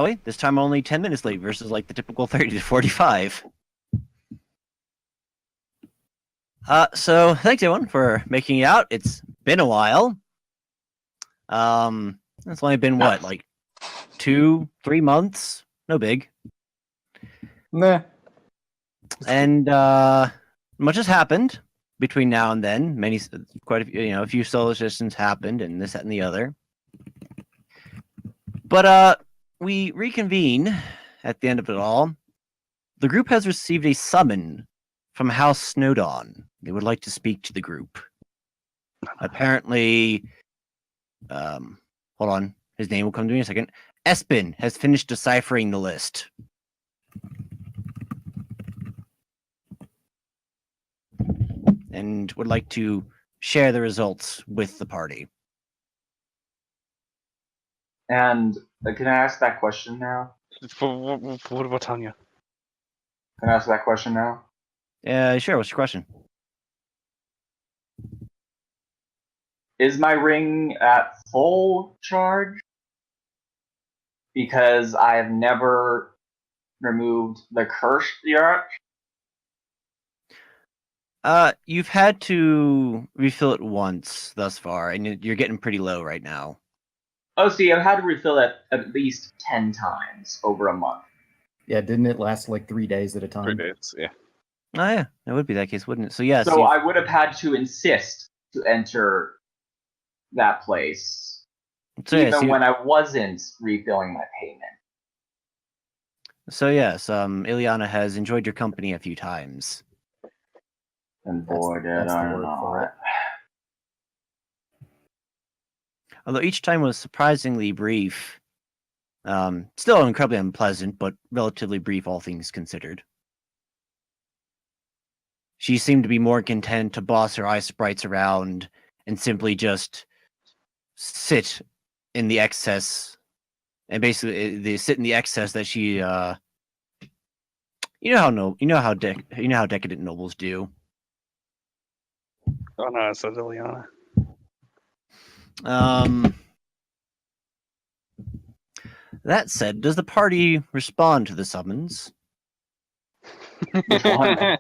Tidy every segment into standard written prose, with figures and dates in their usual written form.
wait, this time only 10 minutes late versus like the typical 30 to 45. So thanks everyone for making it out. It's been a while. It's only been what, like 2-3 months? No big. Nah. And much has happened between now and then. Quite a few, a few solo sessions happened, and this, that, and the other. But we reconvene at the end of it all. The group has received a summon from House Snowdawn. They would like to speak to the group. Apparently, hold on, his name will come to me in a second. Espen has finished deciphering the list. And would like to share the results with the party. And can I ask that question now? What about Tanya? Can I ask that question now? Sure, what's your question? Is my ring at full charge? Because I have never removed the curse yet. You've had to refill it once thus far, and you're getting pretty low right now. Oh, see, I've had to refill it at least 10 times over a month. Yeah, didn't it last like 3 days at a time? 3 days, yeah. Oh yeah, that would be that case, wouldn't it? So yeah. So I would have had to insist to enter that place, even when I wasn't refilling my payment. So yes, Ileana has enjoyed your company a few times. And boy, did I know it. Although each time was surprisingly brief. Still incredibly unpleasant, but relatively brief, all things considered. She seemed to be more content to boss her ice sprites around and simply just sit in the excess, and basically they sit in the excess that she, you know how decadent nobles do. Oh no, it says Ileana. That said, does the party respond to the summons? Which one?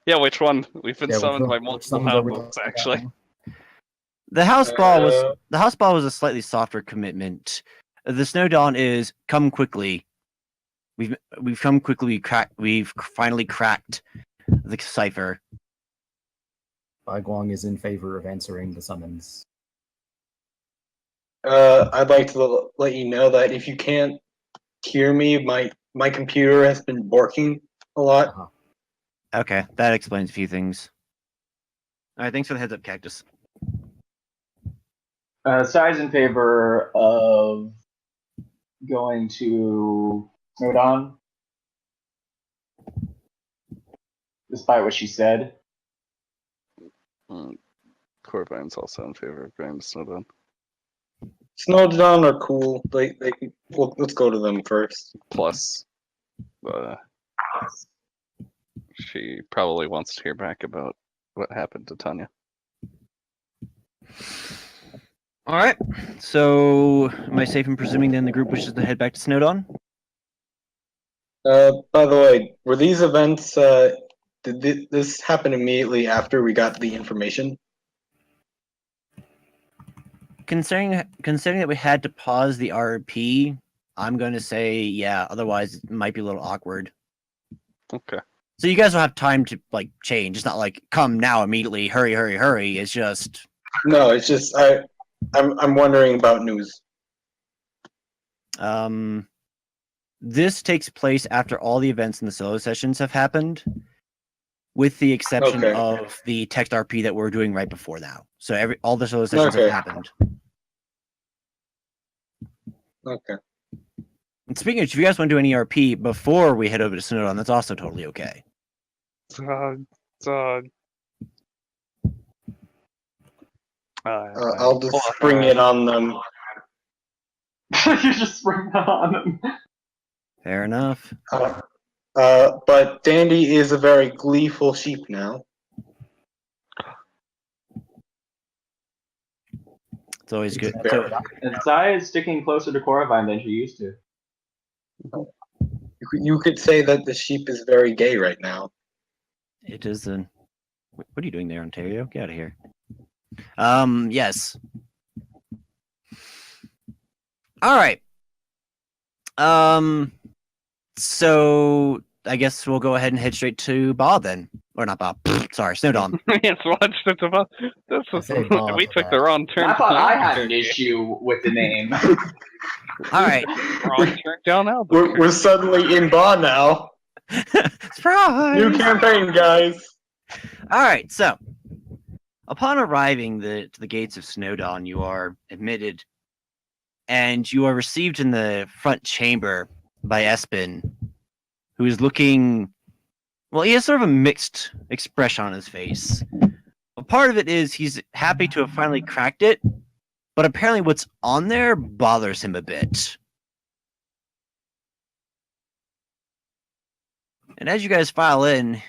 Yeah, which one? We've been summoned by multiple houses, actually. The house ball was a slightly softer commitment. The Snow Dawn is come quickly. We've come quickly. We've finally cracked the cipher. Bai Guang is in favor of answering the summons. I'd like to let you know that if you can't hear me, my computer has been barking a lot. Uh-huh. Okay, that explains a few things. All right, thanks for the heads up, Cactus. Sai's in favor of going to Snowdawn, despite what she said. Corbine's also in favor of going to Snowdawn. Snowdawn are cool. Let's go to them first. Plus, she probably wants to hear back about what happened to Tanya. All right. So, am I safe in presuming then the group wishes to head back to Snowdawn? By the way, were these events? Did this happen immediately after we got the information? Considering that we had to pause the RP, I'm going to say yeah. Otherwise, it might be a little awkward. Okay. So you guys will have time to change. It's not like come now immediately, hurry, hurry, hurry. It's just no. It's just I'm wondering about news. This takes place after all the events in the solo sessions have happened, with the exception of the text RP that we're doing right before now. So all the solo sessions have happened. Okay. And speaking of which, if you guys want to do any RP before we head over to Snowdawn, that's also totally okay. I'll just spring it on them. You just spring that on them. Fair enough. But Dandy is a very gleeful sheep now. It's always good. Very- And Sai is sticking closer to Coravine than she used to. You could say that the sheep is very gay right now. It is an. What are you doing there, Ontario? Get out of here. Yes. All right. So I guess we'll go ahead and head straight to Bob then, or not Bob. Sorry, Snowdawn. Yes, watched it about. This I was say Bob we for took that. the wrong turn. I thought down I had an Albuquerque. issue with the name. All right. Wrong turn down Albuquerque. We're suddenly in Ba now. Surprise! New campaign, guys. All right. So, upon arriving to the gates of Snowdawn, you are admitted, and you are received in the front chamber by Espen, who is looking. Well, he has sort of a mixed expression on his face. A part of it is he's happy to have finally cracked it, but apparently what's on there bothers him a bit. And as you guys file in,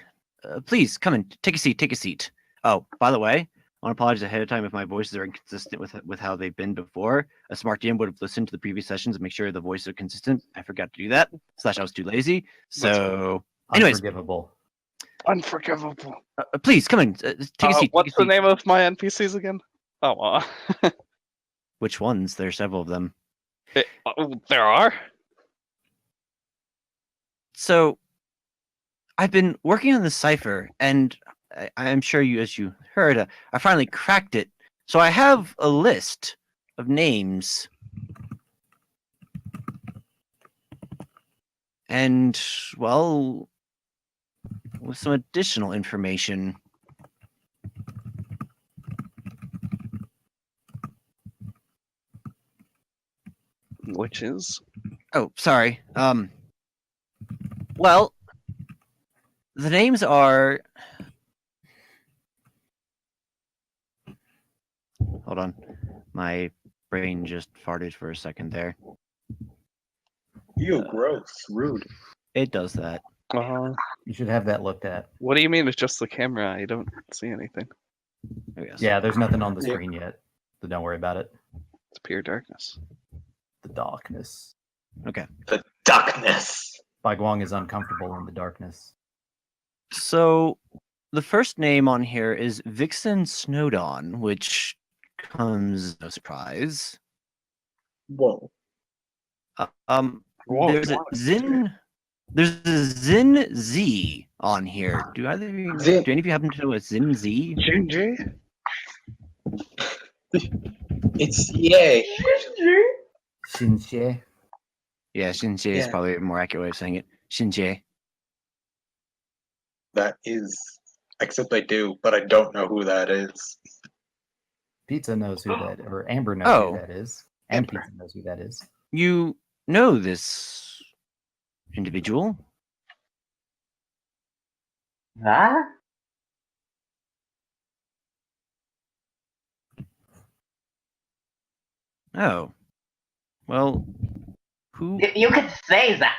please come in, take a seat, take a seat. Oh, by the way, I want to apologize ahead of time if my voices are inconsistent with how they've been before. A smart DM would have listened to the previous sessions and make sure the voices are consistent. I forgot to do that. / I was too lazy. So, anyways, Unforgivable. Unforgivable. please come in, take a seat. What's take a the seat. name of my NPCs again? Oh, Which ones? There are several of them. there are. So, I've been working on this cipher, and I'm sure you, as you heard, I finally cracked it. So I have a list of names, and well, with some additional information. Which is? Oh, sorry. Well, the names are. Hold on. My brain just farted for a second there. Ew, gross, rude. It does that. You should have that looked at. What do you mean it's just the camera? I don't see anything. I guess. Yeah, there's nothing on the Yeah. screen yet, so don't worry about it. It's pure darkness. The darkness. Okay. The darkness. Bai Guang is uncomfortable in the darkness. So the first name on here is Vixen Snowdawn, which comes as no surprise. Whoa. Whoa, There's a Zin Z on here. Do either of you, Zin- do any of you happen to know a Zin Z? Ginger? It's yay. Shinche. Yeah, Shinjie is Yeah. probably a more accurate way of saying it. Shinjie. That is. Except I do, but I don't know who that is. Pizza knows who that, or Amber knows Oh. who that is, and Amber. Pizza knows who that is. You know this individual? That? Oh. Well, who? You could say that.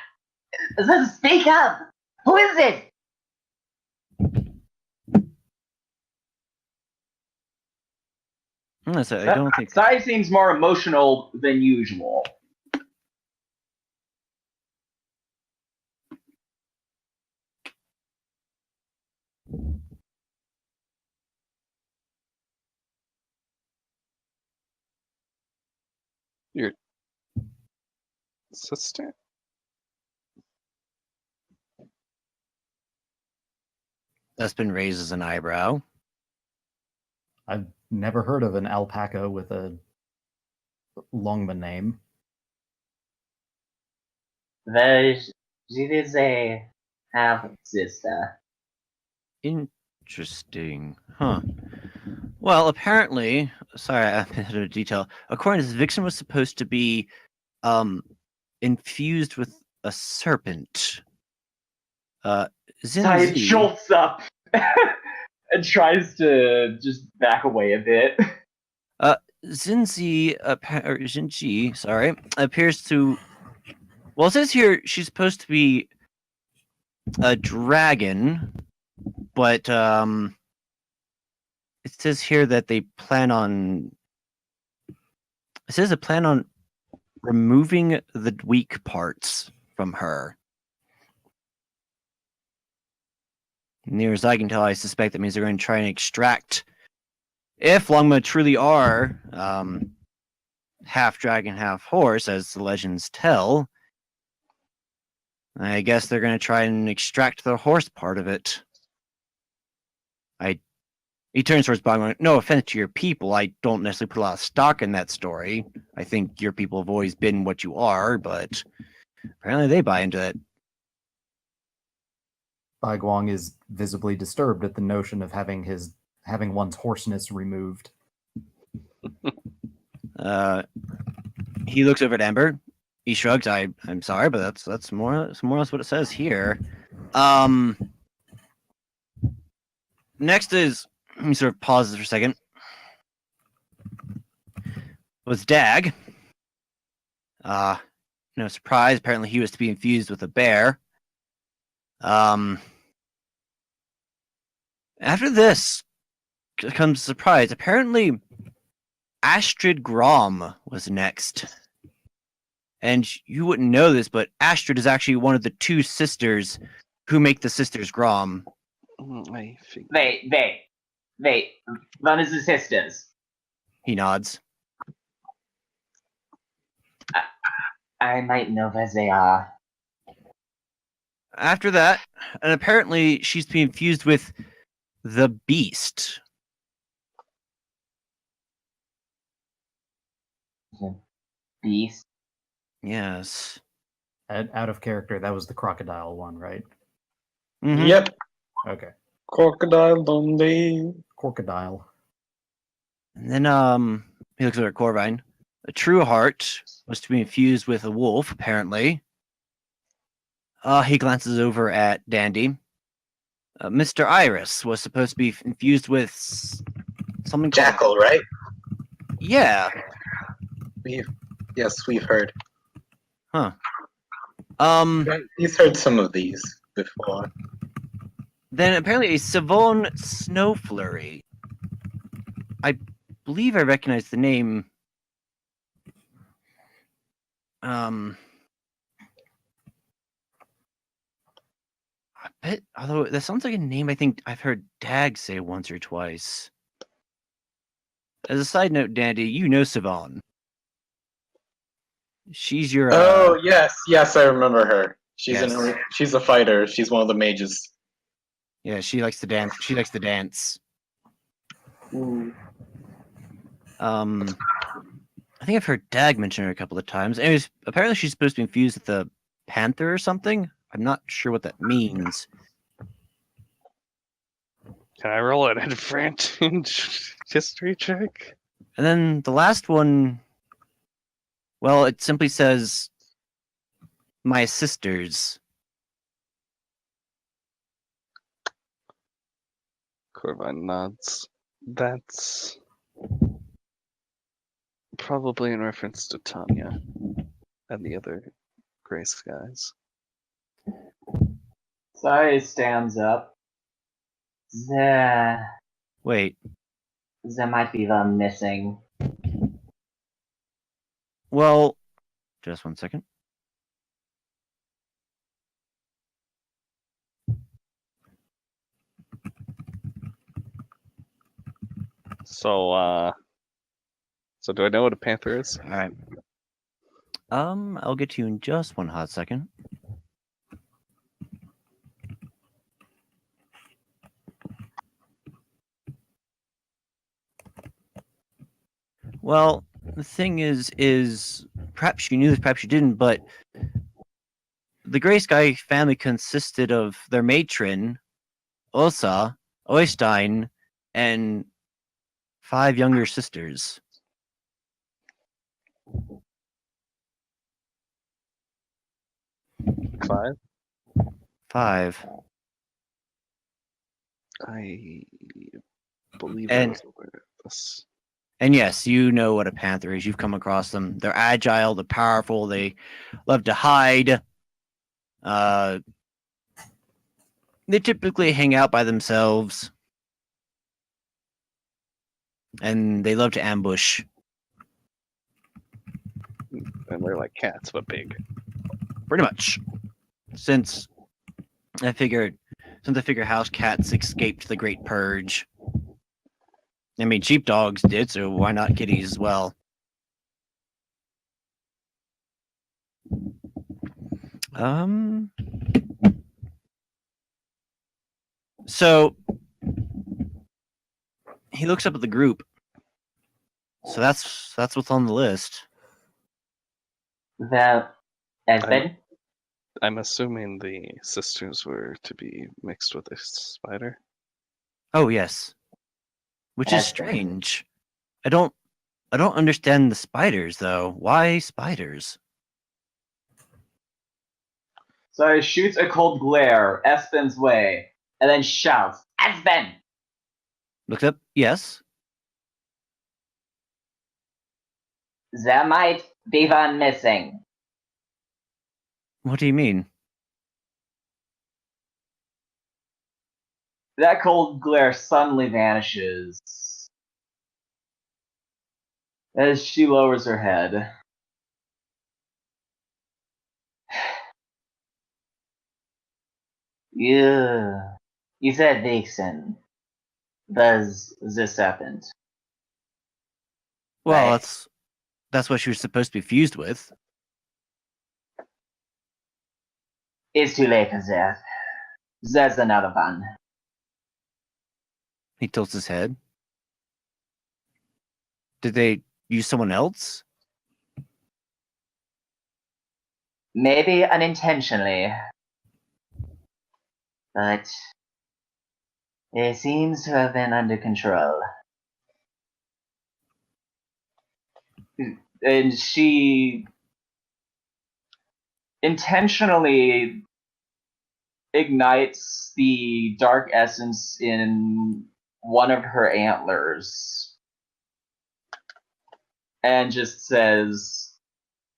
Speak up. Who is it? I don't think. Sai seems more emotional than usual. Your sister? Espen raises an eyebrow. I've never heard of an alpaca with a Longman name. She is a half sister. Interesting. Huh. Well, apparently, sorry, I'm out of detail. According to this, Vixen was supposed to be infused with a serpent. Sai Zinzi, jolts up and tries to just back away a bit. Zinzi, or Jinji, sorry, appears to. Well, it says here she's supposed to be a dragon, but it says here that they plan on It says a plan on removing the weak parts from her. Near as I can tell, I suspect that means they're going to try and extract. If Longma truly are half dragon, half horse, as the legends tell, I guess they're going to try and extract the horse part of it. He turns towards Bong, going, no offense to your people, I don't necessarily put a lot of stock in that story. I think your people have always been what you are, but apparently they buy into it. Bai Guang is visibly disturbed at the notion of having one's horseness removed. He looks over at Amber. He shrugs. I'm sorry, but that's more or less what it says here. Next is, he sort of pauses for a second. Was Dag. No surprise. Apparently, he was to be infused with a bear. After this comes a surprise. Apparently, Astrid Grom was next. And you wouldn't know this, but Astrid is actually one of the two sisters who make the sisters Grom. Wait. One is the sisters. He nods. I might know where they are. After that, and apparently she's being fused with the Beast. The Beast? Yes. Out of character, that was the crocodile one, right? Mm-hmm. Yep. Okay. Crocodile Dundee. Crocodile. And then he looks over at Corvine. A true heart was to be infused with a wolf, apparently. He glances over at Dandy. Mr. Iris was supposed to be infused with something called... Jackal, right? Yeah. We've heard. Huh. He's heard some of these before. Then apparently a Savon Snow Flurry. I believe I recognize the name. I bet, although that sounds like a name I think I've heard Dag say once or twice. As a side note, Dandy, you know Savon. She's your. Oh yes, I remember her. She's Yes. she's a fighter. She's one of the mages. Yeah, she likes to dance. She likes to dance. Ooh. I think I've heard Dag mention her a couple of times. Anyways, apparently she's supposed to be infused with the panther or something. I'm not sure what that means. Can I roll an advantage history check? And then the last one, well, it simply says, my sisters. Corvine nods. That's probably in reference to Tanya and the other gray skies. Sai stands up. There Wait, might be one missing. well, just one second. So do I know what a panther is? All right. I'll get to you in just one hot second. Well, the thing is perhaps you knew this, perhaps you didn't, but the Gray Sky family consisted of their matron, Osa, Oystein, and 5 younger sisters. Five? 5. I believe And- I was aware of this. And yes, you know what a panther is. You've come across them. They're agile, they're powerful, they love to hide. They typically hang out by themselves. And they love to ambush. And they're like cats, but big. Pretty much. Since I figure house cats escaped the Great Purge. I mean, sheepdogs did, so why not kitties as well? So he looks up at the group. So that's what's on the list. That Esben? I'm assuming the sisters were to be mixed with a spider. Oh yes. Which is Esben. strange. I don't understand the spiders though. Why spiders? So he shoots a cold glare Espen's way, and then shouts, Esben! Looks up, yes. There might be one missing. What do you mean? That cold glare suddenly vanishes as she lowers her head. You said Vixen. Does this happen? Well, Right. that's what she was supposed to be fused with. It's too late for that. There's another one. He tilts his head. Did they use someone else? Maybe unintentionally. But it seems to have been under control. And she intentionally ignites the dark essence in one of her antlers and just says,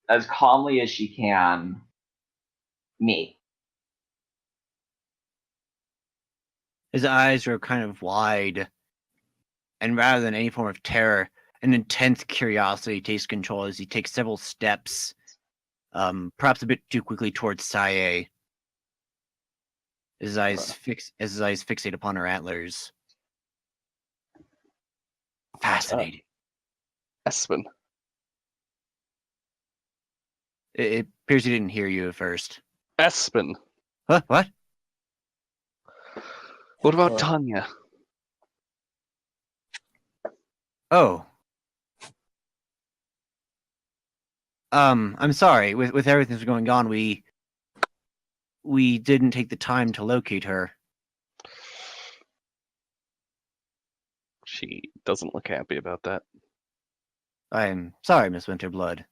as calmly as she can, me. His eyes are kind of wide, and rather than any form of terror, an intense curiosity takes control as he takes several steps, perhaps a bit too quickly towards Saye. His eyes fixate upon her antlers. Fascinating. Espen. It appears he didn't hear you at first. Espen. Huh? What? What about What? Tanya? Oh. I'm sorry. With everything that's going on, we didn't take the time to locate her. She doesn't look happy about that. I'm sorry, Miss Winterblood.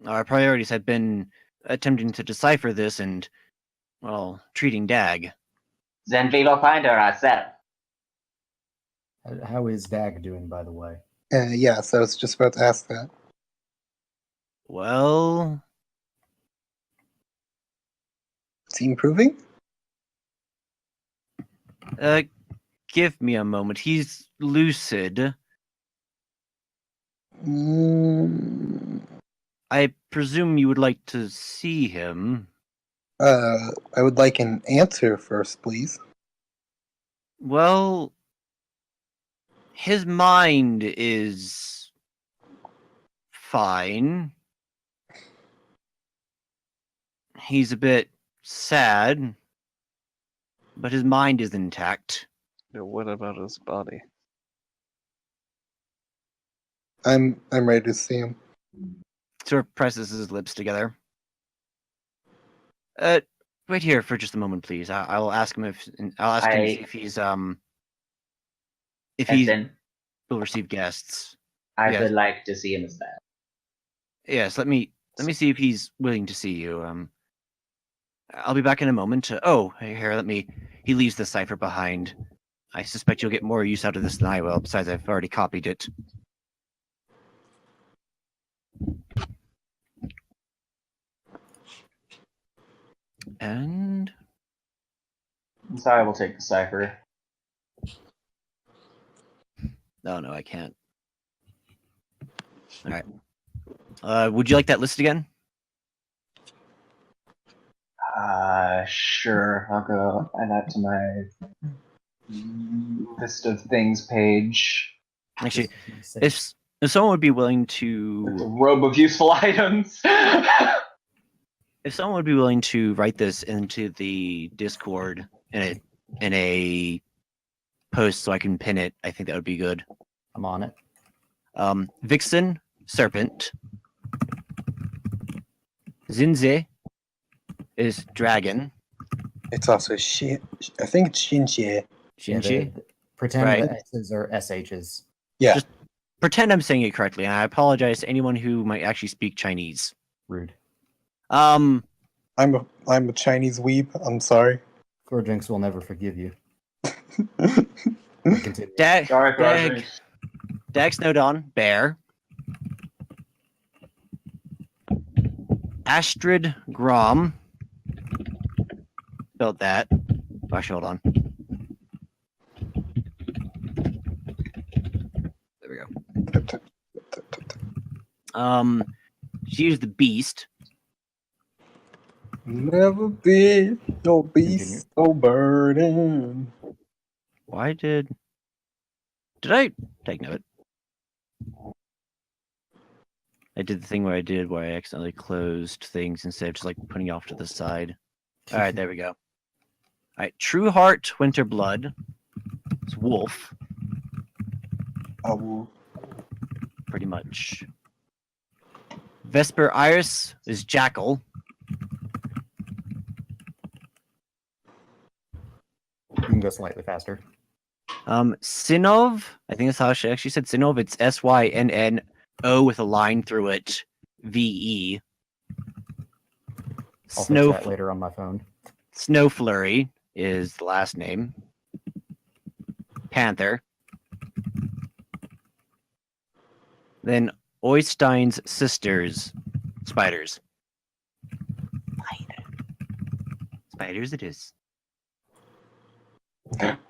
Our priorities had been attempting to decipher this and, well, treating Dag. Then we will find her ourselves. How is Dag doing, by the way? Yes, I was just about to ask that. Well, Is he improving? give me a moment. He's lucid. I presume you would like to see him. I would like an answer first, please. Well, his mind is fine. He's a bit sad, but his mind is intact. What about his body? I'm ready to see him. Sort of presses his lips together. Wait here for just a moment, please. I'll ask him him if he's if he Esben, will receive guests. I Yes. would like to see him as that. Yes, let me see if he's willing to see you. I'll be back in a moment. Oh, here, let me. He leaves the cipher behind. I suspect you'll get more use out of this than I will. Besides, I've already copied it. And I'm sorry, we'll take the cipher. no, I can't. All right. Would you like that listed again? Sure. I'll go add that to my list of things page. Actually, if someone would be willing It's a to, robe of useful items. if someone would be willing to write this into the Discord in a post so I can pin it, I think that would be good. I'm on it. Vixen, serpent. Zinze is dragon. It's also shit. I think it's Shinjie. Yeah, Shinji. pretend Right. the S's are SHs. Yeah. Just pretend I'm saying it correctly, and I apologize to anyone who might actually speak Chinese. Rude. Um, I'm a Chinese weeb. I'm sorry. Gorjinx will never forgive you. Continue. Dag, Sorry, Dag, Roger. Dag Snowdawn, bear. Astrid Grom. Spelled that. Actually, hold on. There we go. She's the beast. Never be no beast, no burden. Why did I take note? I did the thing where I accidentally closed things instead of just like putting it off to the side. All right, there we go. All right, True Heart, Winter Blood. It's wolf, Oh, pretty much. Vesper Iris is jackal. You can go slightly faster. Sinov, I think that's how she actually said Sinov. It's SYNNO with a line through it. VE. I'll fix Snow that later on my phone. Snow Flurry is the last name. Panther. Then Oystein's sisters, spiders. Spiders it is.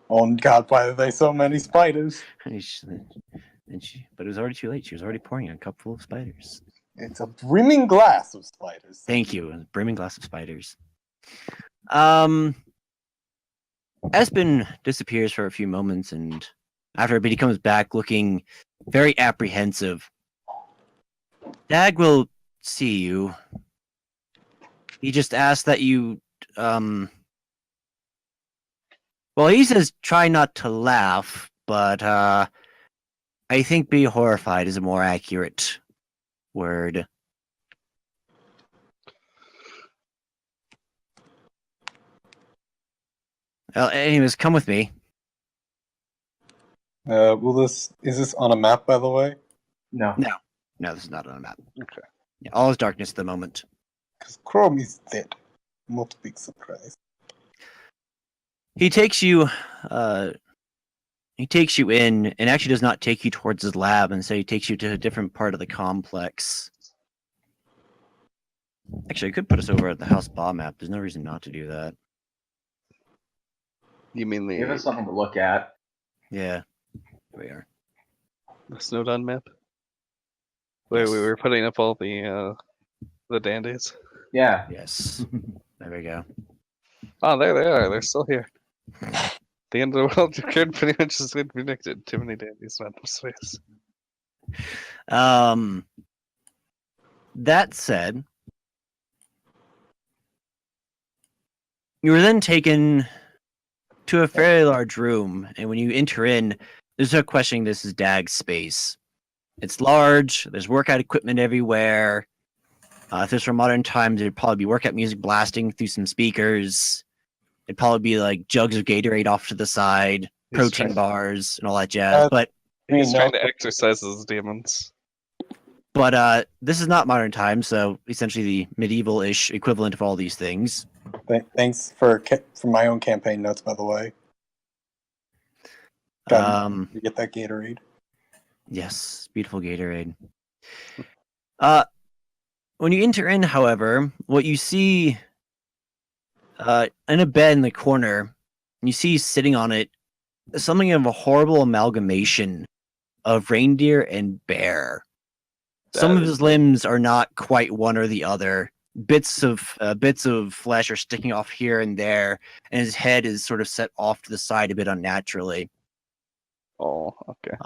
oh God! Why are there so many spiders? But it was already too late. She was already pouring a cup full of spiders. It's a brimming glass of spiders. Thank you. A brimming glass of spiders. Espen disappears for a few moments, and after a bit, he comes back looking very apprehensive. Dag will see you. He just asked that you, well, he says try not to laugh, but I think be horrified is a more accurate word. Well, anyways, come with me. Is this on a map, by the way? No. No, this is not on a map. Okay. Yeah, all is darkness at the moment. Because Chrome is dead. Not a big surprise. He takes you in and actually does not take you towards his lab, and so he takes you to a different part of the complex. Actually, I could put us over at the house spa map. There's no reason not to do that. You mean Give us the something to look at. Yeah. Here we are. Snowdon map? Where we were putting up all the dandies. Yeah. Yes. There we go. Oh, there they are. They're still here. The end of the world occurred pretty much as we'd predicted. Too many dandies, not enough space. That said, you were then taken to a fairly large room, and when you enter in, there's no questioning this is Dag's space. It's large, there's workout equipment everywhere. If this were modern times, there'd probably be workout music blasting through some speakers. It'd probably be like jugs of Gatorade off to the side, He's protein trying- bars, and all that jazz. But He's no. trying to exercise his demons. this is not modern times, so essentially the medieval-ish equivalent of all these things. Thanks for my own campaign notes, by the way. You get that Gatorade. Yes, beautiful Gatorade. When you enter in, however, what you see in a bed in the corner, you see sitting on it something of a horrible amalgamation of reindeer and bear. Some of his limbs are not quite one or the other. Bits of flesh are sticking off here and there, and his head is sort of set off to the side a bit unnaturally. Oh, okay.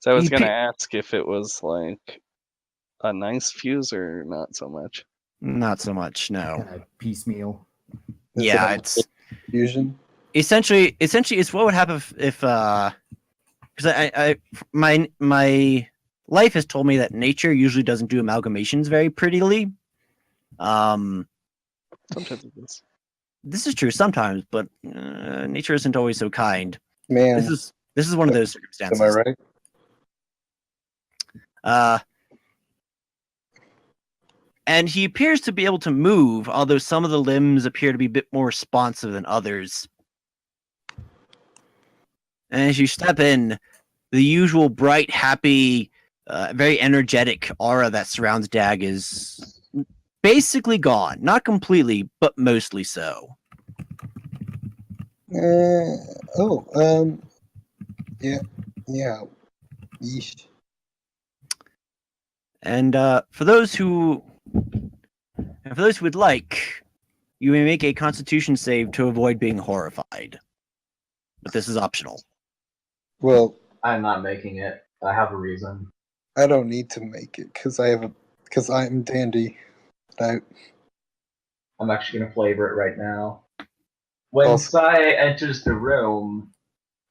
So I he was gonna pi- ask if it was like a nice fuse or not so much. Not so much, no. Kind of piecemeal. Yeah, it's fusion. essentially it's what would happen if because my life has told me that nature usually doesn't do amalgamations very prettily. Sometimes it is. This is true sometimes, but nature isn't always so kind. Man, This is one of those circumstances. am I right? And he appears to be able to move, although some of the limbs appear to be a bit more responsive than others. And as you step in, the usual bright, happy, very energetic aura that surrounds Dag is basically gone. Not completely, but mostly so. Yeah. Yeesh. And for those who would like, you may make a Constitution save to avoid being horrified. But this is optional. Well, I'm not making it. I have a reason. I don't need to make it because I'm Dandy. I'm actually gonna flavor it right now. When Also- Sai enters the room,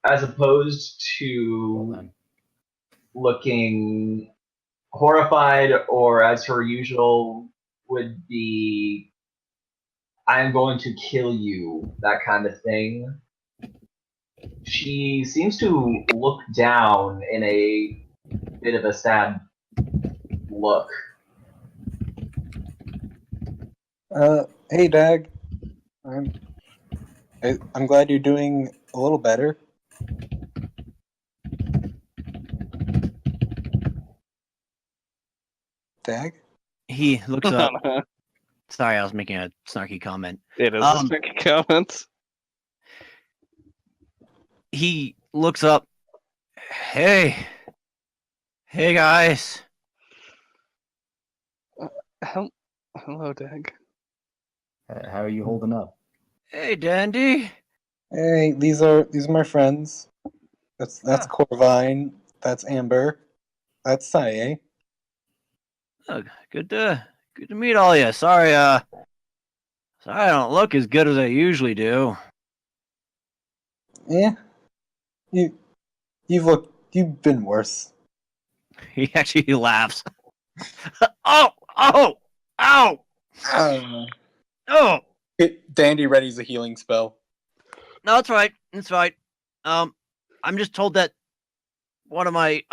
as opposed Hold to on. looking horrified or as her usual would be, I'm going to kill you, that kind of thing. She seems to look down in a bit of a sad look. Hey, Dag. I'm glad you're doing a little better. Dag? He looks up. Sorry, I was making a snarky comment. It is a tricky comment. He looks up. Hey guys. Hello, Dag. How are you holding up? Hey, Dandy. Hey, these are my friends. That's Corvine. That's Amber. That's Saye. Oh, good to meet all you. Sorry, I don't look as good as I usually do. Yeah. You've been worse. He actually laughs. Oh! Oh! Ow! Oh! Dandy readies a healing spell. No, it's right. It's right. I'm just told that one of my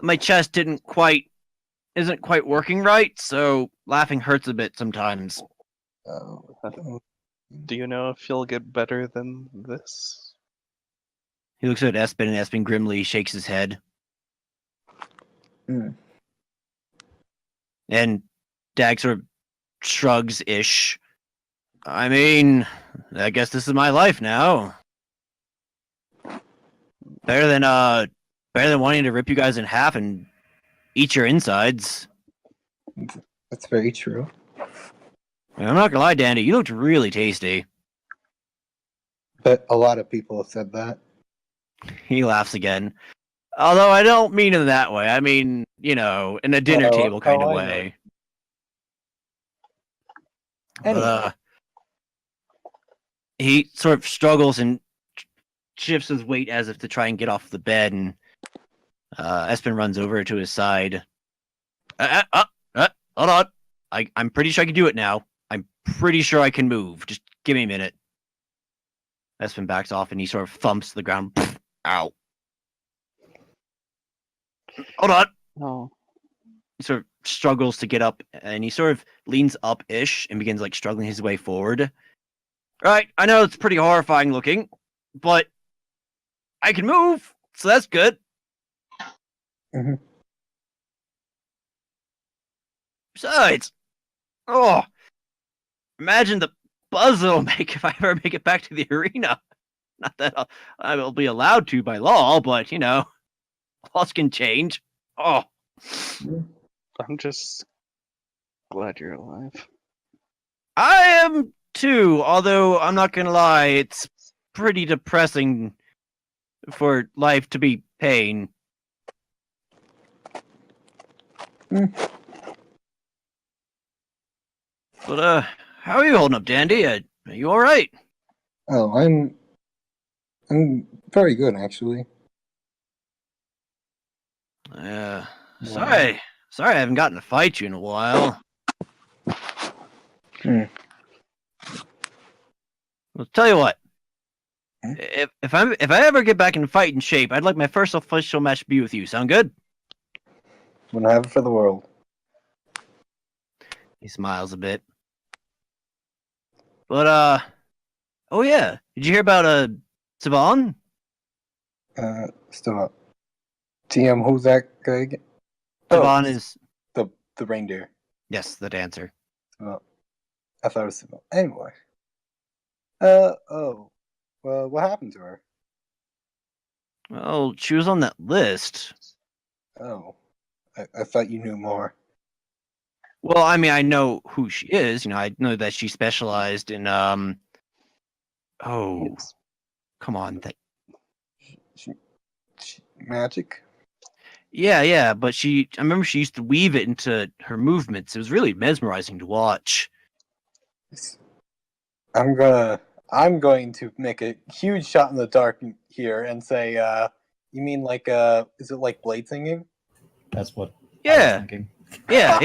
my chest isn't quite working right, so laughing hurts a bit sometimes. Do you know if you'll get better than this? He looks at Espen, and Espen grimly shakes his head. Hmm. And Dag sort of shrugs-ish. I mean, I guess this is my life now. Better than wanting to rip you guys in half and eat your insides. That's very true. I'm not gonna lie, Dandy, you looked really tasty. But a lot of people have said that. He laughs again. Although I don't mean in that way. I mean, in a dinner table kind of I way. Anyway. But, he sort of struggles and shifts his weight as if to try and get off the bed, and Espen runs over to his side. Hold on. I'm pretty sure I can do it now. I'm pretty sure I can move. Just give me a minute. Espen backs off and he sort of thumps the ground. Ow. Hold on. No. He sort of struggles to get up, and he sort of leans up-ish and begins struggling his way forward. Right, I know it's pretty horrifying looking, but I can move, so that's good. Mhm. Besides, imagine the buzz it'll make if I ever make it back to the arena. Not that I will be allowed to by law, but laws can change. Oh, I'm just glad you're alive. I am too, although I'm not gonna lie, it's pretty depressing for life to be pain. But how are you holding up, Dandy? Are you all right? Oh, I'm very good actually. Sorry, I haven't gotten to fight you in a while. Hmm. Well, tell you what. Hmm? If I ever get back in fighting shape, I'd like my first official match to be with you. Sound good? Wouldn't have it for the world. He smiles a bit. But oh yeah, did you hear about Saban? Still up. TM, who's that guy again? Saban is the reindeer. yes, the dancer. Oh, I thought it was Simone. Anyway. Oh. Well, what happened to her? Well, she was on that list. Oh. I thought you knew more. Well, I mean, I know who she is. You know, I know that she specialized in oh, Yes. come on, She magic? yeah, but I remember she used to weave it into her movements. It was really mesmerizing to watch. I'm going to make a huge shot in the dark here and say, you mean like is it like blade singing? That's what I was Yeah, thinking. yeah.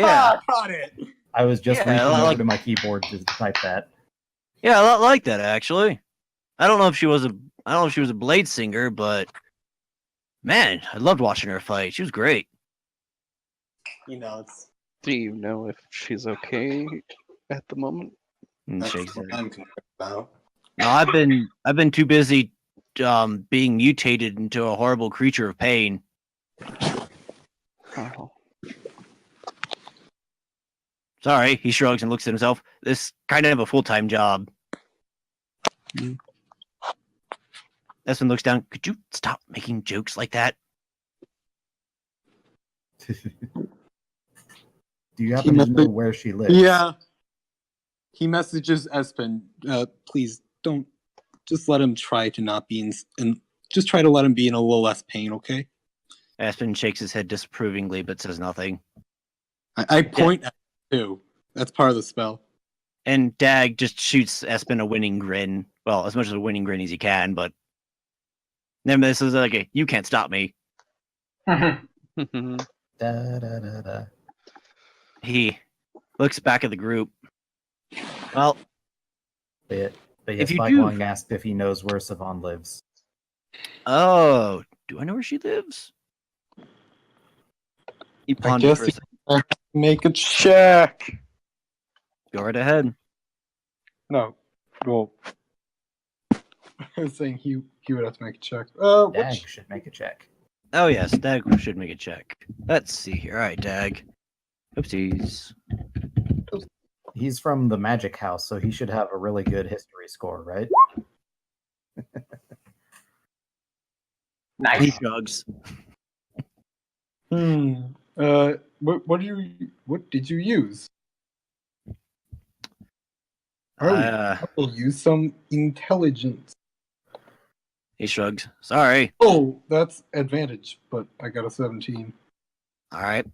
Got it. I was just Yeah, reaching over like- to my keyboard to type that. Yeah, a lot like that actually. I don't know if she was a blade singer, but man, I loved watching her fight. She was great. You know, it's Do you know if she's okay at the moment? And that's shakes what it. I'm concerned about. No, I've been too busy being mutated into a horrible creature of pain. Oh, Sorry, he shrugs and looks at himself. This kind of a full-time job. Mm. Espen looks down. Could you stop making jokes like that? Do you happen to know where she lives? Yeah. He messages Espen, please don't just let him try to not be in just try to let him be in a little less pain, okay? Espen shakes his head disapprovingly, but says nothing. I point at him too. That's part of the spell. And Dag just shoots Espen a winning grin. Well, as much as a winning grin as he can, but then this is like a, you can't stop me. Da, da, da, da. He looks back at the group. Well, But If yes, you Spygong do- asked if he knows where Savon lives. oh, do I know where she lives? He I pondered guess for a he second. make a check. Go right ahead. No. Well I was saying he would have to make a check. Dag Which should make a check. Oh yes, Dag should make a check. Let's see here. All right, Dag. Oopsies. He's from the Magic House, so he should have a really good history score, right? He Nice. shrugs. what did you use? Uh, I'll use some intelligence. he shrugs. Sorry. Oh, that's advantage, but I got a 17. All right.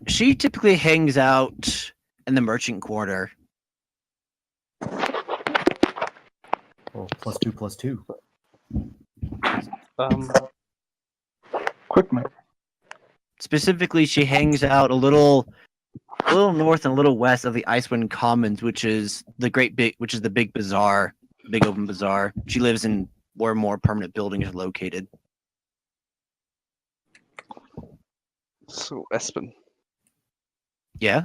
She typically hangs out in the merchant quarter. Oh, +2/+2. Quick man. Specifically, she hangs out a little north and a little west of the Icewind Commons, which is the big bazaar, big open bazaar. She lives in where more permanent buildings are located. so Espen, Yeah.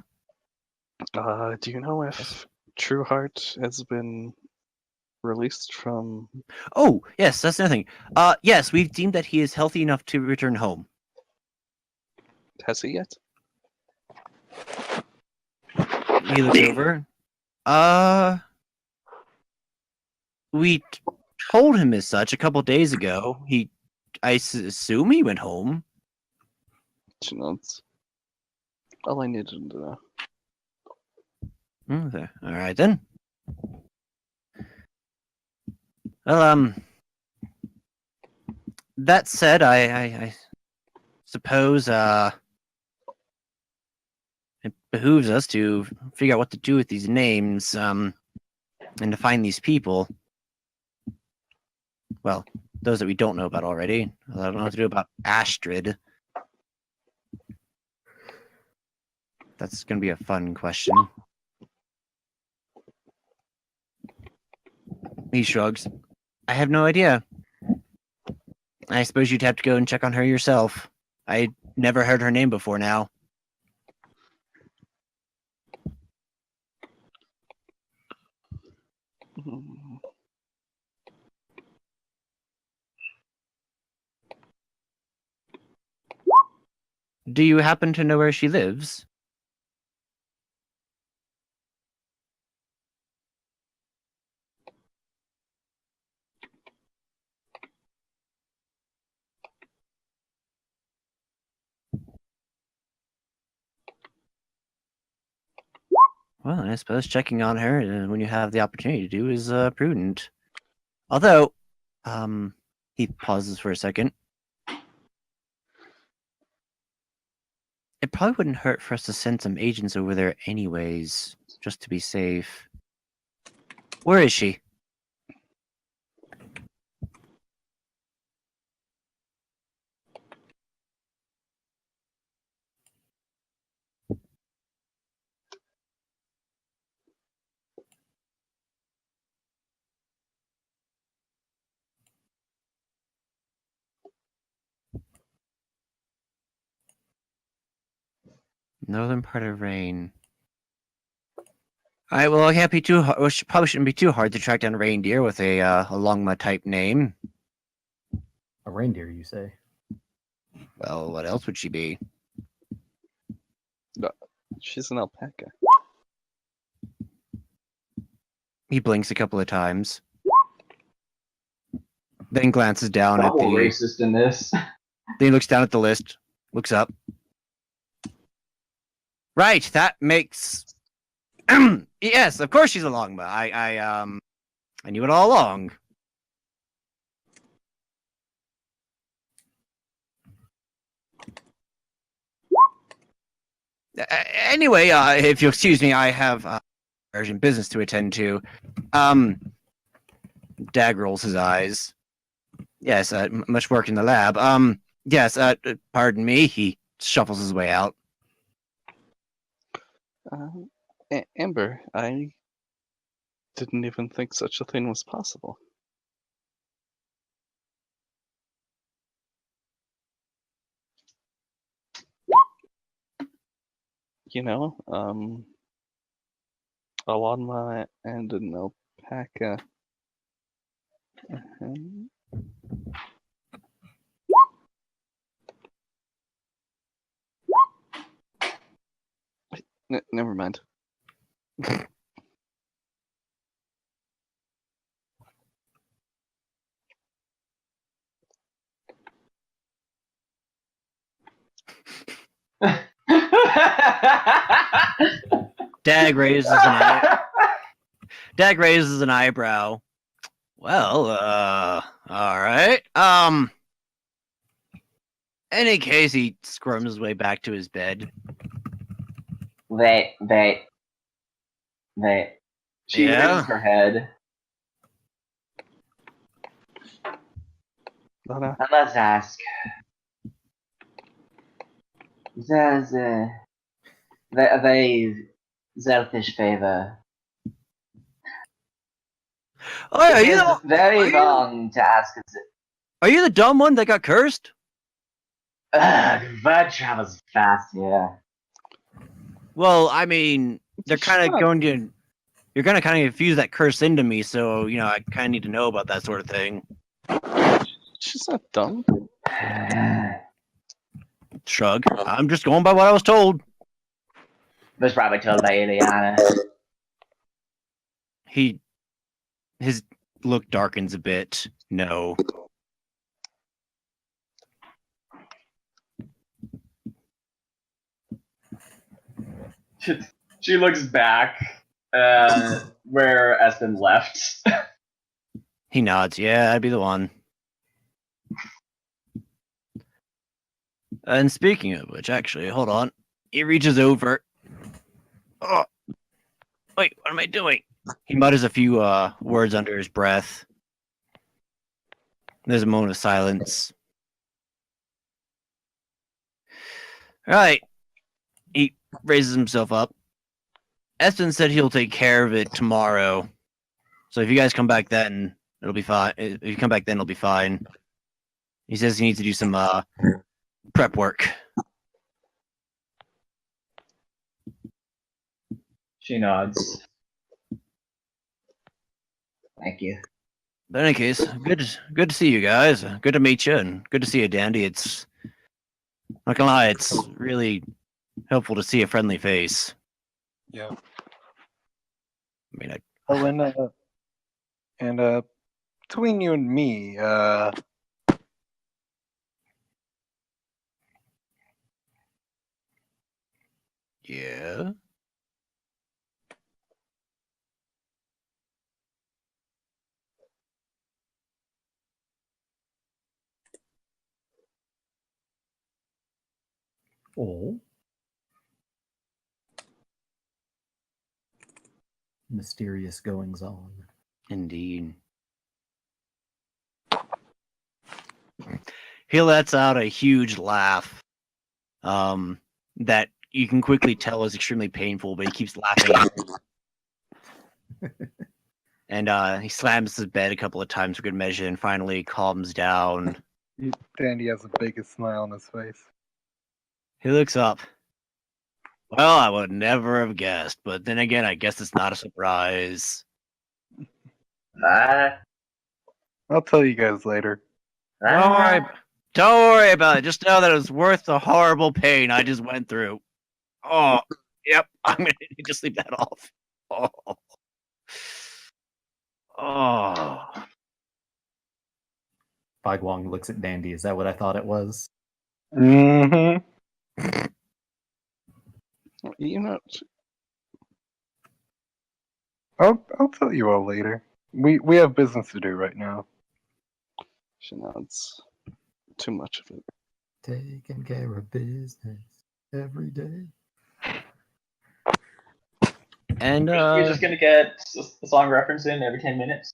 do you know if Trueheart has been released from? Oh, yes, that's another thing. Yes, we've deemed that he is healthy enough to return home. Has he yet? He looks over. We told him as such a couple days ago. I assume he went home. She nods. All I needed to know. Okay. All right then. Well, that said, I suppose it behooves us to figure out what to do with these names, and to find these people. Well, those that we don't know about already. I don't know what to do about Astrid. That's going to be a fun question. He shrugs. I have no idea. I suppose you'd have to go and check on her yourself. I never heard her name before now. Do you happen to know where she lives? Well, I suppose checking on her when you have the opportunity to do is prudent. Although, he pauses for a second. It probably wouldn't hurt for us to send some agents over there anyways, just to be safe. Where is she? Northern part of Rain. Alright, well, it can't be too hard. Well, probably shouldn't be too hard to track down a reindeer with a Longma type name. A reindeer, you say? Well, what else would she be? She's an alpaca. He blinks a couple of times. Then glances down at Double the. racist in this. Then he looks down at the list, looks up. Right, that makes. Yes, of course she's a Longma. I knew it all along. Anyway, if you'll excuse me, I have urgent business to attend to. Dag rolls his eyes. Yes, much work in the lab. Yes, pardon me. He shuffles his way out. Amber, I didn't even think such a thing was possible. You know, a llama and an alpaca. Never mind. Dag raises an Dag raises an eyebrow. Well, all right. Any case, he squirms his way back to his bed. Wait. She Yeah? raises her head. Lana, And let's ask. There's a very selfish favor. Oh, yeah, It is very wrong to ask. Are you the dumb one that got cursed? Bird travels fast here. Well, I mean, they're kind Shut of up. going to. You're gonna kind of infuse that curse into me, so I kind of need to know about that sort of thing. She's not dumb. Shrug. I'm just going by what I was told. Was probably told by Ileana. His look darkens a bit. No. She looks back where Espen left. He nods. Yeah, I'd be the one. And speaking of which, actually, hold on. He reaches over. Oh, wait, what am I doing? He mutters a few words under his breath. There's a moment of silence. Right. He raises himself up. Espen said he'll take care of it tomorrow. So if you guys come back then, it'll be fine. If you come back then, it'll be fine. He says he needs to do some prep work. She nods. Thank you. But in any case, good to see you guys. Good to meet you, and good to see you, Dandy. It's not gonna lie, it's really helpful to see a friendly face. Yeah. I mean, Oh, and between you and me, yeah. Oh. Mysterious goings on. Indeed. He lets out a huge laugh. That you can quickly tell is extremely painful, but he keeps laughing. And he slams his bed a couple of times for good measure and finally calms down. Dandy has the biggest smile on his face. He looks up. Well, I would never have guessed, but then again, I guess it's not a surprise. Ah, I'll tell you guys later. Don't worry about it. Just know that it was worth the horrible pain I just went through. Oh, yep. I'm gonna just leave that off. Oh. Oh. Baiguang looks at Dandy. Is that what I thought it was? Mm-hmm. You know, I'll tell you all later. We have business to do right now. she nods. Too much of it. Taking care of business every day. And you're just gonna get a song reference in every 10 minutes.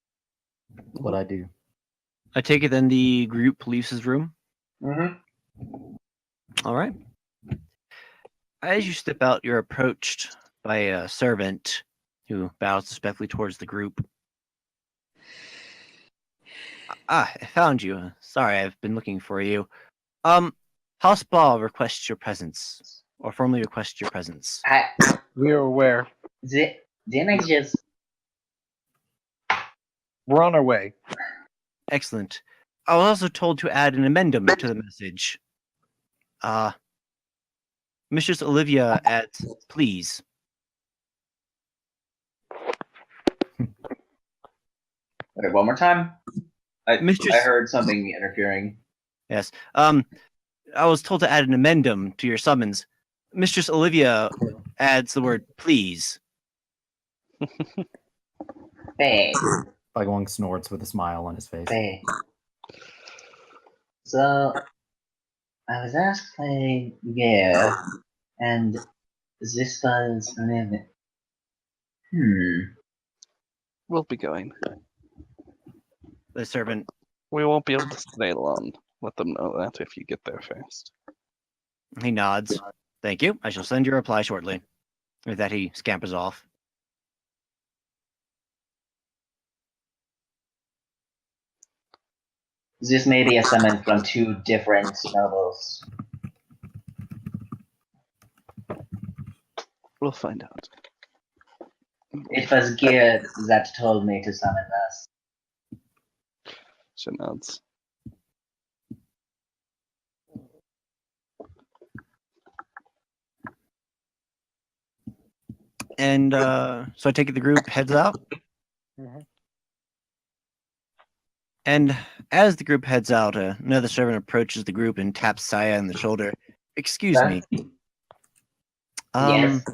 What I do. I take it then the group leaves his room. Mm-hmm. All right. As you step out, you're approached by a servant who bows respectfully towards the group. I found you. Sorry, I've been looking for you. House Ball requests your presence, or formally requests your presence. We are aware. Didn't I just... We're on our way. Excellent. I was also told to add an addendum to the message. Mistress Olivia adds, please. Okay, one more time. I Mistress- heard something interfering. Yes. I was told to add an addendum to your summons. Mistress Olivia adds the word please. Hey, Baiguang snorts with a smile on his face. hey. So, I was asked by Gare, and this was We'll be going. The servant. We won't be able to stay long. Let them know that if you get there fast. He nods. Thank you. I shall send your reply shortly. With that, he scampers off. This may be a summon from two different nobles. We'll find out. It was Gare that told me to summon us. She nods. And so I take it the group heads out. Mhm. And as the group heads out, another servant approaches the group and taps Saya on the shoulder. Excuse me. Yes.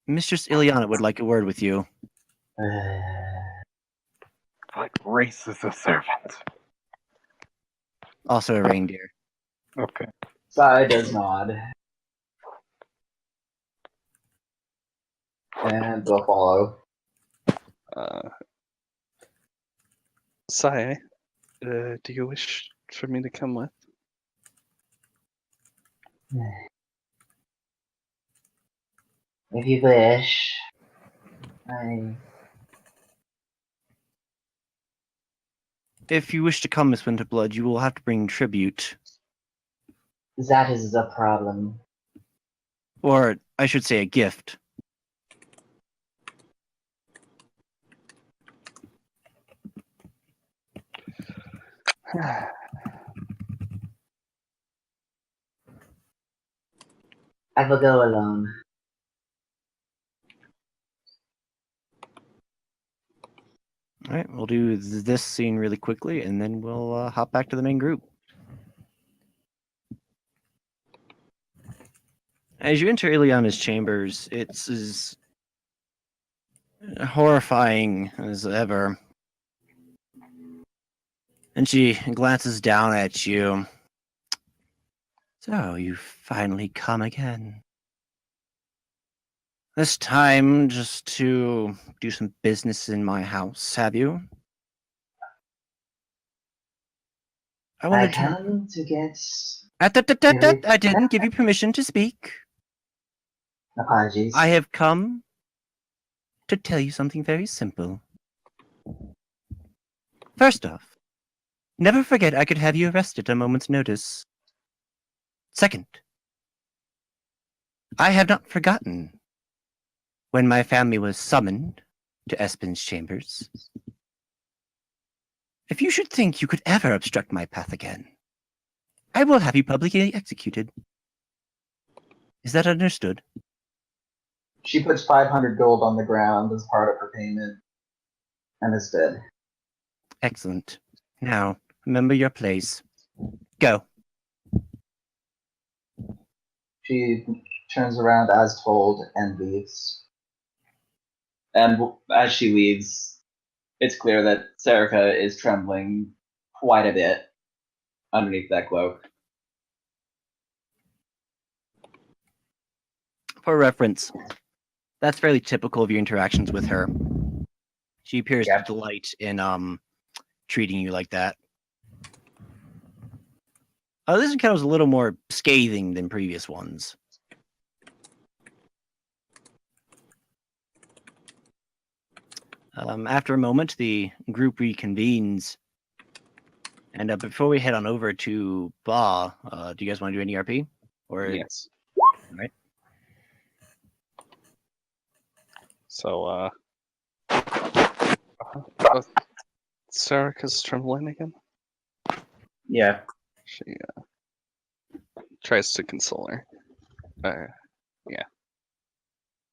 Mistress Ileana would like a word with you. Like races of servants. Also a reindeer. Okay. Sai does nod. And they'll follow. Sai, do you wish for me to come with? If you wish. If you wish to come, Miss Winterblood, you will have to bring tribute. That is the problem. Or, I should say, a gift. I will go alone. Alright, we'll do this scene really quickly, and then we'll hop back to the main group. As you enter Ileana's chambers, it's as horrifying as ever. And she glances down at you. So, you've finally come again. This time, just to do some business in my house, have you? I wanted to... come to get I didn't give you permission to speak. apologies. I have come to tell you something very simple. First off, never forget I could have you arrested at a moment's notice. Second, I have not forgotten when my family was summoned to Espen's chambers. If you should think you could ever obstruct my path again, I will have you publicly executed. Is that understood? She puts 500 gold on the ground as part of her payment, and is dead. Excellent. Now, remember your place. Go. She turns around as told and leaves. And as she leaves, it's clear that Serica is trembling quite a bit underneath that cloak. For reference, that's fairly typical of your interactions with her. She appears to delight in treating you like that. This encounter was a little more scathing than previous ones. After a moment, the group reconvenes. And before we head on over to Ba, do you guys want to do any RP? Or Yes. Right. So, Sarika's trembling again. Yeah. She tries to console her.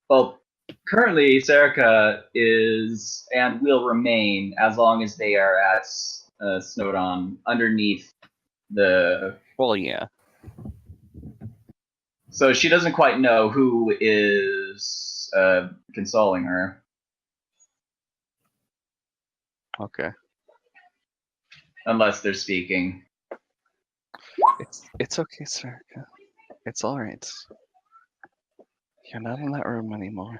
Well, currently, Serica is and will remain as long as they are at Snowdon underneath the. Well, yeah. So she doesn't quite know who is consoling her. Okay. Unless they're speaking. It's okay, Sarika. It's all right. You're not in that room anymore.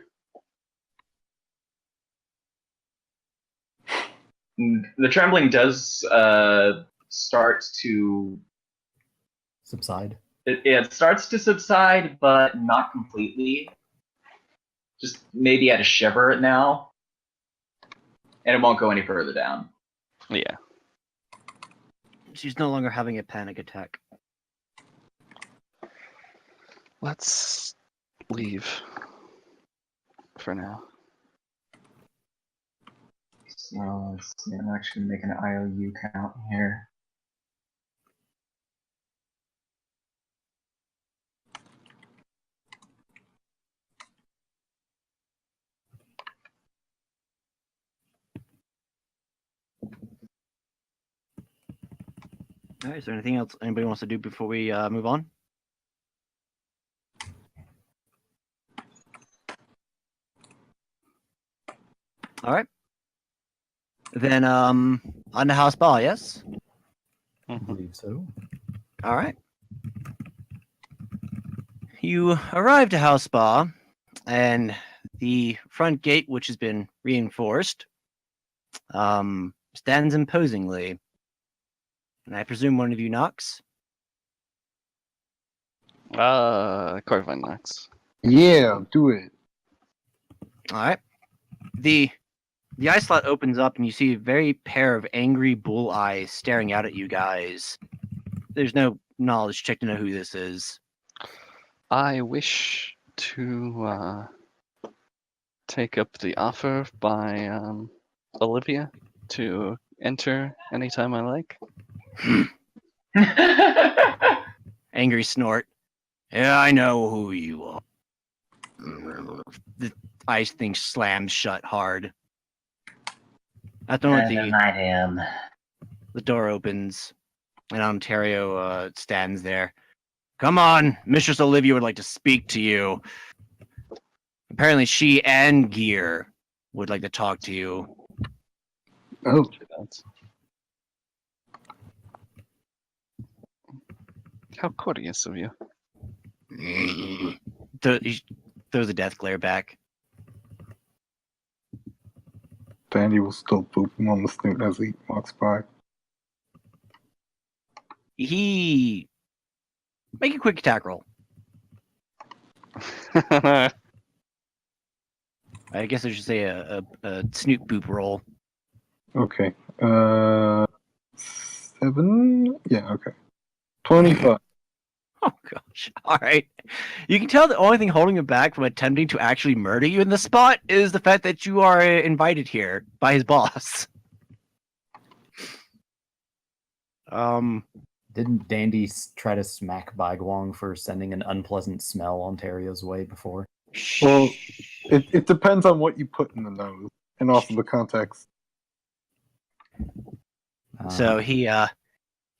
The trembling does start to Subside. it starts to subside, but not completely. Just maybe at a shiver now, and it won't go any further down. Yeah. she's no longer having a panic attack. Let's leave for now. So let's see, I'm actually making an IOU count here. All right, is there anything else anybody wants to do before we move on? All right. Then on the house ball, yes? I believe so. All right. You arrive to House Spa, and the front gate, which has been reinforced, stands imposingly. And I presume one of you knocks? Corvine knocks. Yeah, do it. All right. The eye slot opens up, and you see a very pair of angry bull eyes staring out at you guys. There's no knowledge check to know who this is. I wish to take up the offer by Olivia to enter anytime I like. Angry snort. Yeah, I know who you are. The ice thing slams shut hard. At the moment, Denied him. the door opens, and Ontario stands there. Come on, Mistress Olivia would like to speak to you. Apparently, she and Gear would like to talk to you. Oh, How courteous of you. He throws a death glare back. Dandy will still poop him on the snoot as he walks by. He make a quick attack roll. I guess I should say a snoot boop roll. Okay. 7? Yeah, okay. 25. Oh gosh! All right. You can tell the only thing holding him back from attempting to actually murder you in the spot is the fact that you are invited here by his boss. Didn't Dandy try to smack Baiguang for sending an unpleasant smell Ontario's way before? Well, it depends on what you put in the nose and also the context. So he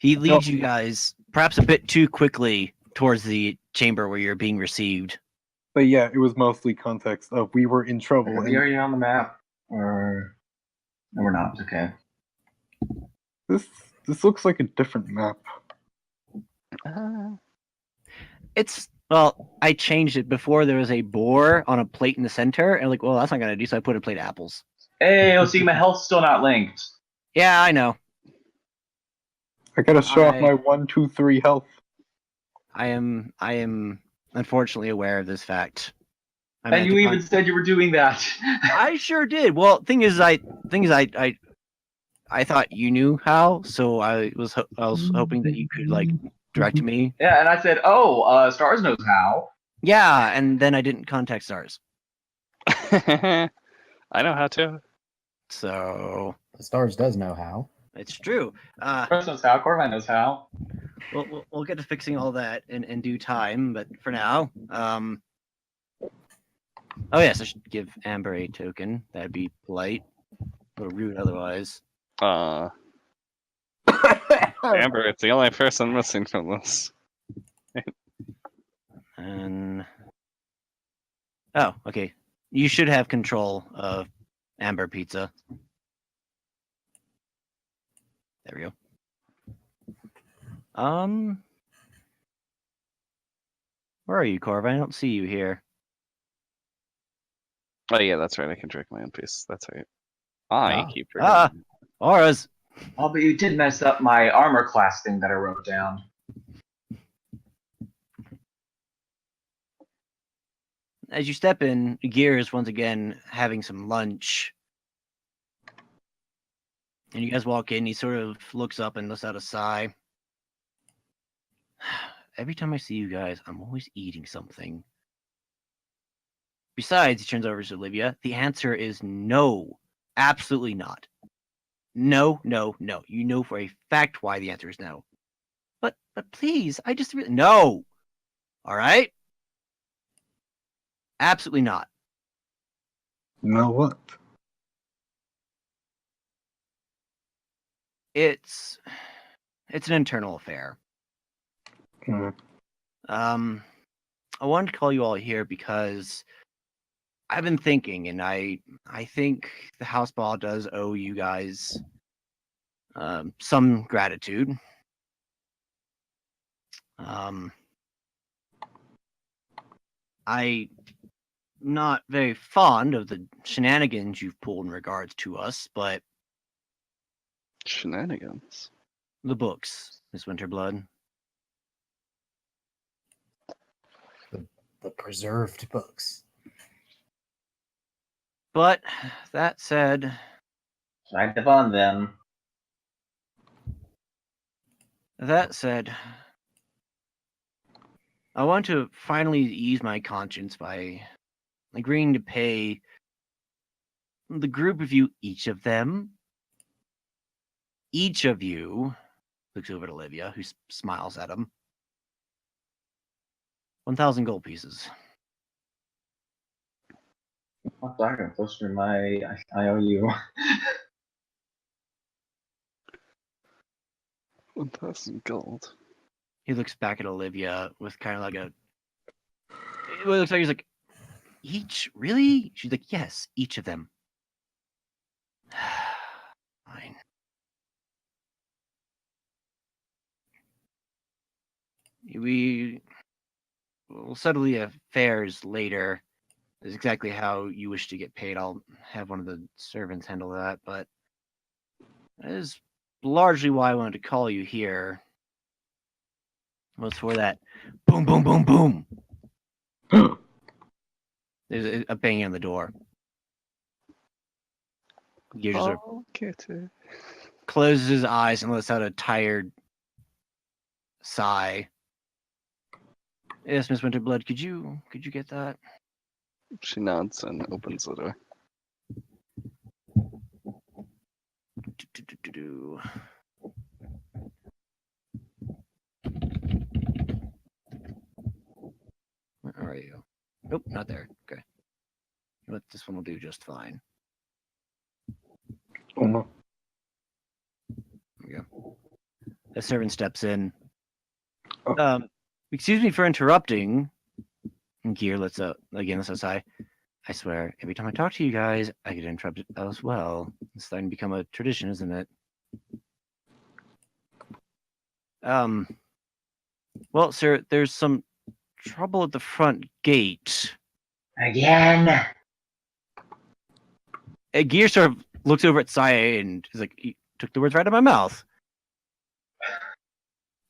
leads you guys perhaps a bit too quickly towards the chamber where you're being received. But yeah, it was mostly context of we were in trouble. Are we already on the map? Or no, we're not. Okay. This looks like a different map. It's well, I changed it. Before there was a boar on a plate in the center, and like, well, that's not gonna do. So I put a plate of apples. Hey, oh, see, my health's still not linked. Yeah, I know. I gotta show off my 1, 2, 3 health. I am unfortunately aware of this fact. And you even said you were doing that. I sure did. Well, thing is, I thought you knew how, so I was hoping that you could like direct me. Yeah, and I said, "Oh, Stars knows how." Yeah, and then I didn't contact Stars. I know how to. So Stars does know how. it's true. Chris knows how. Corvine knows how. We'll get to fixing all that in due time, but for now, oh yes, I should give Amber a token. That'd be polite. A little rude otherwise. Amber, it's the only person missing from this. And oh, okay. You should have control of Amber Pizza. There we go. Where are you, Corvin? I don't see you here. Oh yeah, that's right. I can drink my own piece. That's right. I keep Ah, forgetting. auras. Oh, but you did mess up my armor class thing that I wrote down. As you step in, Gear is once again having some lunch. And you guys walk in, he sort of looks up and lets out a sigh. Every time I see you guys, I'm always eating something. Besides, he turns over to Olivia, the answer is no. Absolutely not. No, no, no. You know for a fact why the answer is no. But please, I just really... No! Alright? Absolutely not. You know what? It's an internal affair. Mm. I wanted to call you all here because I've been thinking, and I think the house ball does owe you guys some gratitude. I'm not very fond of the shenanigans you've pulled in regards to us, but Shenanigans. the books, Miss Winterblood. The preserved books. But that said, Right the fun then. I want to finally ease my conscience by agreeing to pay the group of you, each of you, looks over at Olivia, who smiles at him, 1,000 gold pieces. What's that gonna push through my IOU? 1,000 gold. He looks back at Olivia with kind of like a. It looks like he's like, each? Really? She's like, yes, each of them. Fine. We will settle the affairs later. Is exactly how you wish to get paid. I'll have one of the servants handle that, but that is largely why I wanted to call you here. Was for that boom, boom, boom, boom. There's a banging on the door. Gears sort of Oh, kitty. closes his eyes and lets out a tired sigh. Yes, Miss Winterblood, could you get that? She nods and opens the door. Do-do-do-do-do. Where are you? Nope, not there. Okay. You know what? This one will do just fine. Oh no. There we go. The servant steps in. Oh. Excuse me for interrupting. And Gear lets out again. Let's sigh. I swear, every time I talk to you guys, I get interrupted as well. It's starting to become a tradition, isn't it? Well, sir, there's some trouble at the front gate. Again. Gear sort of looks over at Saya and is like, he took the words right out of my mouth.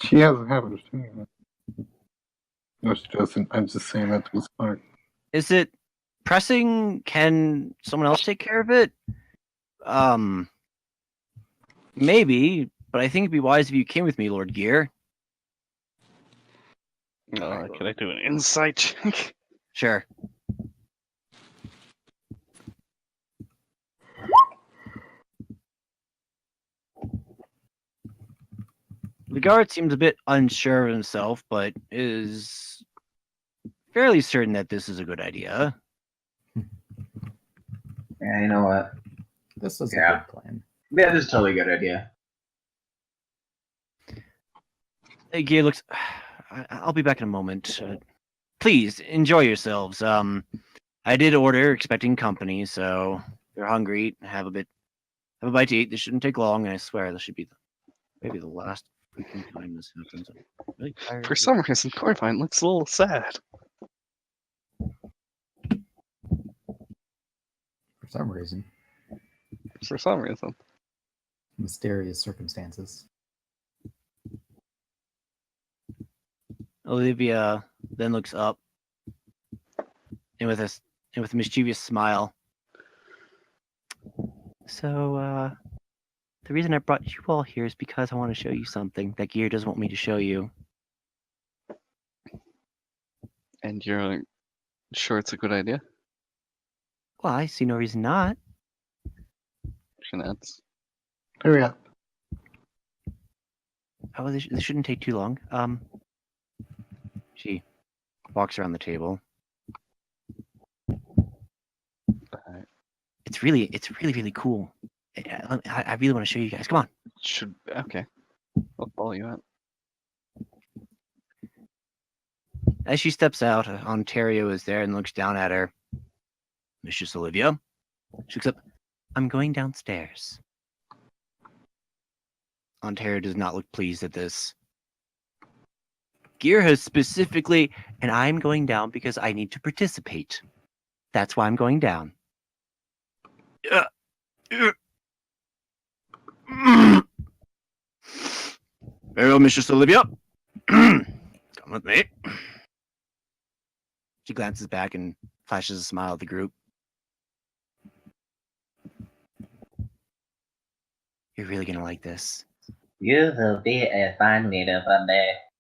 She has a habit of doing that. No, she doesn't. I'm just saying that to be smart. Is it pressing? Can someone else take care of it? Maybe, but I think it'd be wise if you came with me, Lord Gear. Can I do an insight check? Sure. The guard seems a bit unsure of himself, but is fairly certain that this is a good idea. Yeah, you know what? This is Yeah. a good plan. Yeah, this is a totally good idea. Gear looks. I'll be back in a moment. Please enjoy yourselves. I did order, expecting company, so if you're hungry, have a bite to eat. This shouldn't take long, and I swear this should be maybe the last freaking time this happens. I'm really tired. For some reason, Corvine looks a little sad. For some reason. For some reason. Mysterious circumstances. Olivia then looks up, and with a mischievous smile. So, the reason I brought you all here is because I want to show you something that Gear doesn't want me to show you. And you're sure it's a good idea? Well, I see no reason not. She nods. Hurry up. Oh, this shouldn't take too long. She walks around the table. It's really, really cool. I really want to show you guys. Come on. Okay. I'll follow you out. As she steps out, Ontario is there and looks down at her. Mistress Olivia. She looks up. I'm going downstairs. Ontario does not look pleased at this. Gear has specifically, and I'm going down because I need to participate. That's why I'm going down. Very well, Mistress Olivia. Come with me. She glances back and flashes a smile at the group. You're really gonna like this. You will be a fine leader one day.